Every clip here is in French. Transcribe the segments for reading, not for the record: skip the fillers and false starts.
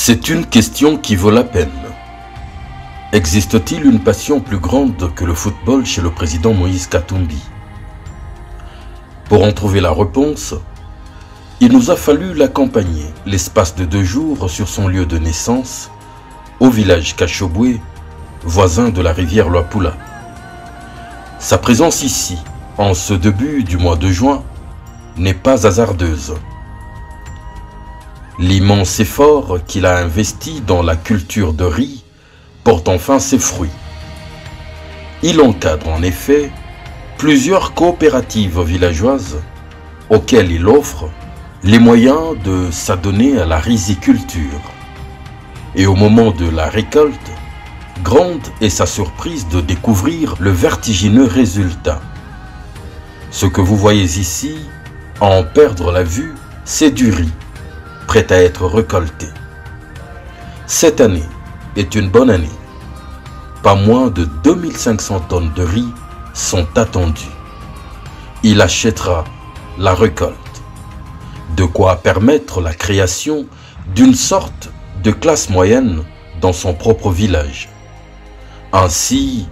C'est une question qui vaut la peine. Existe-t-il une passion plus grande que le football chez le président Moïse Katumbi? Pour en trouver la réponse, il nous a fallu l'accompagner l'espace de 2 jours sur son lieu de naissance, au village Kashobwe, voisin de la rivière Luapula. Sa présence ici, en ce début du mois de juin, n'est pas hasardeuse. L'immense effort qu'il a investi dans la culture de riz porte enfin ses fruits. Il encadre en effet plusieurs coopératives villageoises auxquelles il offre les moyens de s'adonner à la riziculture. Et au moment de la récolte, grande est sa surprise de découvrir le vertigineux résultat. Ce que vous voyez ici, à en perdre la vue, c'est du riz, prêt à être récolté. Cette année est une bonne année. Pas moins de 2500 tonnes de riz sont attendues. Il achètera la récolte. De quoi permettre la création d'une sorte de classe moyenne dans son propre village. Ainsi,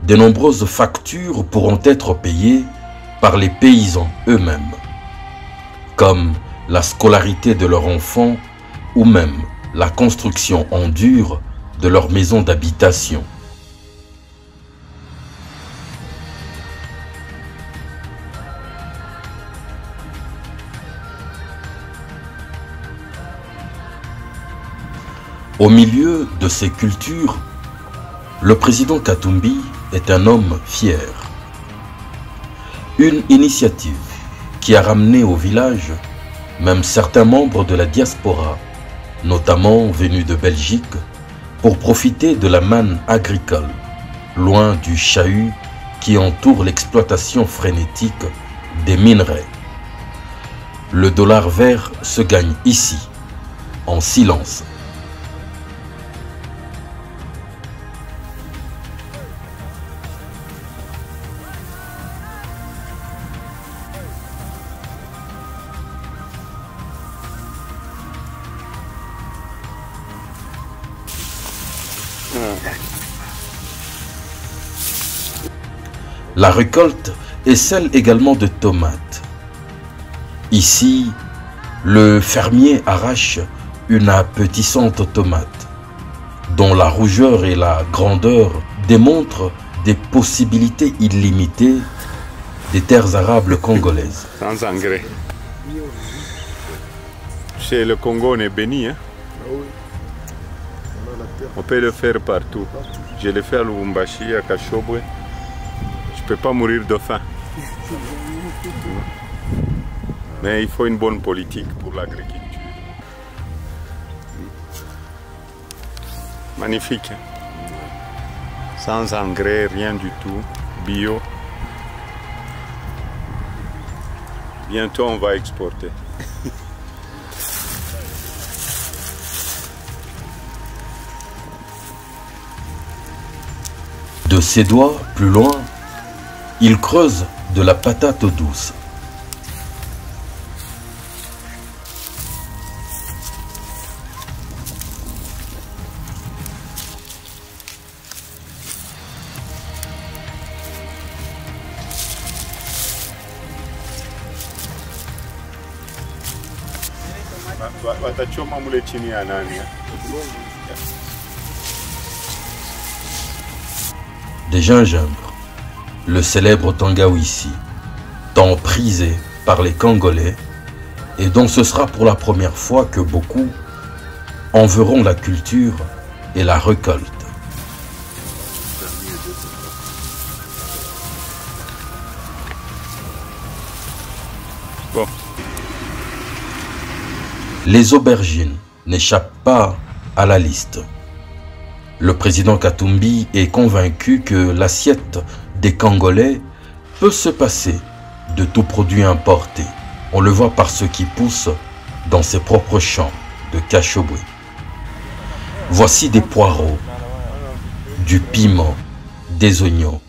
de nombreuses factures pourront être payées par les paysans eux-mêmes, comme la scolarité de leurs enfants ou même la construction en dur de leur maison d'habitation. Au milieu de ces cultures, le président Katumbi est un homme fier. Une initiative qui a ramené au village même certains membres de la diaspora, notamment venus de Belgique, pour profiter de la manne agricole, loin du chahut qui entoure l'exploitation frénétique des minerais. Le dollar vert se gagne ici, en silence. La récolte est celle également de tomates. Ici, le fermier arrache une appétissante tomate, dont la rougeur et la grandeur démontrent des possibilités illimitées des terres arables congolaises. Sans engrais. Chez le Congo, on est béni. Hein? On peut le faire partout. Je l'ai fait à Lubumbashi, à Kashobwe. Je ne peux pas mourir de faim. Mais il faut une bonne politique pour l'agriculture. Magnifique. Sans engrais, rien du tout. Bio. Bientôt on va exporter. De ses doigts, plus loin, il creuse de la patate douce. Watachoma mule chini ya nani? Des gingembres, le célèbre tangawizi, tant prisé par les Congolais et dont ce sera pour la première fois que beaucoup en verront la culture et la récolte. Bon. Les aubergines n'échappent pas à la liste. Le président Katumbi est convaincu que l'assiette des Congolais peut se passer de tout produit importé. On le voit par ce qui pousse dans ses propres champs de Kashobwe. Voici des poireaux, du piment, des oignons.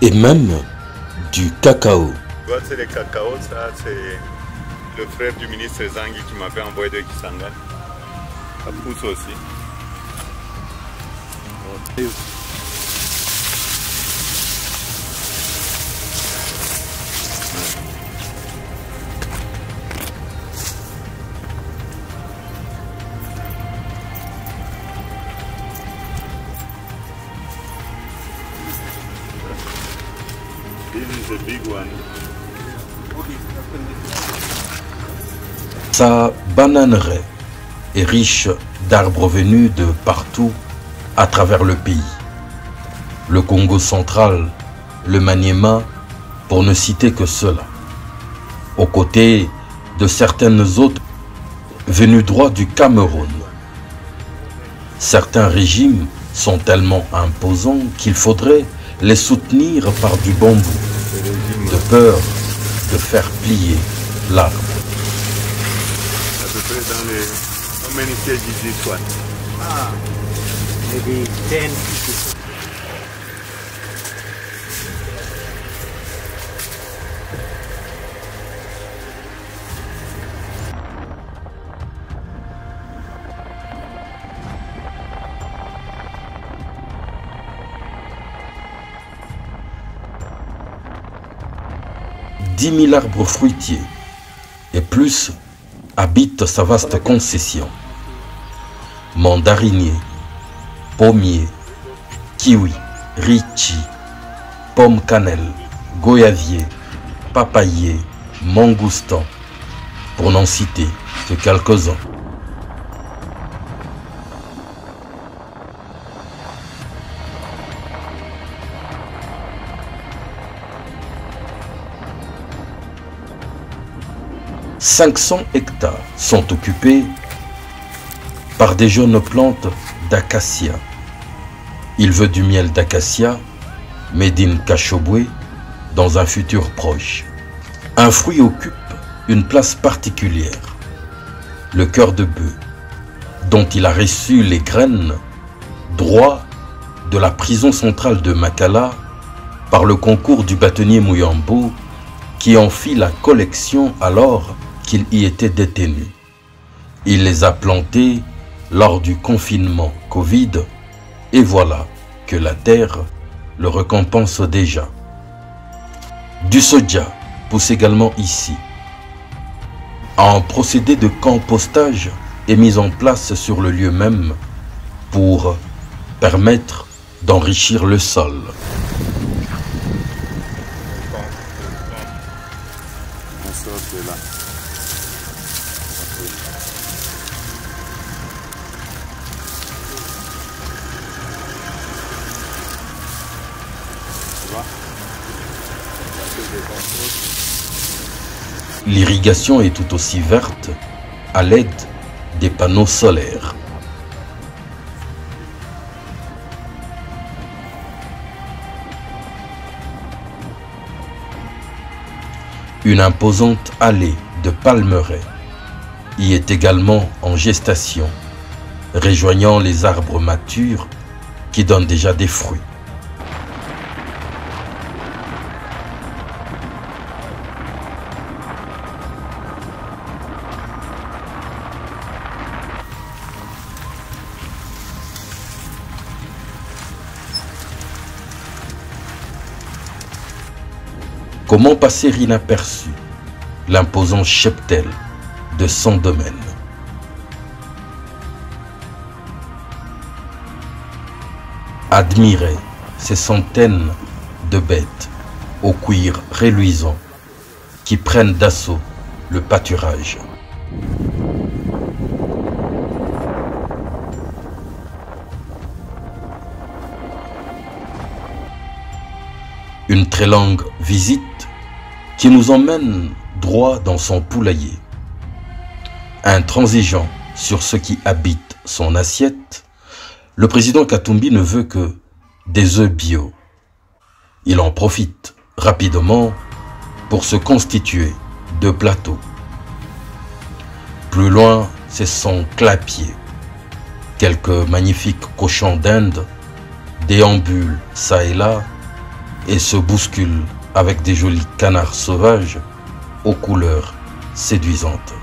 Et même du cacao. Droite, c'est le cacao, ça c'est le frère du ministre Zangi qui m'avait envoyé de Kisangani. Ça pousse aussi. This is a big one. Sa bananeraie est riche d'arbres venus de partout à travers le pays. Le Congo central, le Maniema, pour ne citer que cela, aux côtés de certaines autres venues droit du Cameroun. Certains régimes sont tellement imposants qu'il faudrait les soutenir par du bambou, de peur de faire plier l'arbre. À peu près dans les... How many kg is this one? Maybe 10 pieces. « 10 000 arbres fruitiers et plus habitent sa vaste concession. Mandariniers, pommiers, kiwi, litchi, pommes cannelle, goyavier, papayer, mangoustan, pour n'en citer que quelques-uns. « 500 hectares sont occupés par des jeunes plantes d'acacia. Il veut du miel d'acacia, made in Kashobwe, dans un futur proche. Un fruit occupe une place particulière, le cœur de bœuf, dont il a reçu les graines droit de la prison centrale de Makala par le concours du bâtonnier Mouyambo, qui en fit la collection alors qu'il y était détenu. Il les a plantés lors du confinement Covid et voilà que la terre le récompense déjà. Du soja pousse également ici. Un procédé de compostage est mis en place sur le lieu même pour permettre d'enrichir le sol. On sort de là. L'irrigation est tout aussi verte à l'aide des panneaux solaires. Une imposante allée de palmeraies y est également en gestation, rejoignant les arbres matures qui donnent déjà des fruits. Comment passer inaperçu l'imposant cheptel de 100 domaines? Admirez ces centaines de bêtes au cuir reluisant qui prennent d'assaut le pâturage. Une très longue visite qui nous emmène droit dans son poulailler. Intransigeant sur ce qui habite son assiette, le président Katumbi ne veut que des œufs bio. Il en profite rapidement pour se constituer de plateaux. Plus loin, c'est son clapier. Quelques magnifiques cochons d'Inde déambulent çà et là et se bousculent avec des jolis canards sauvages aux couleurs séduisantes.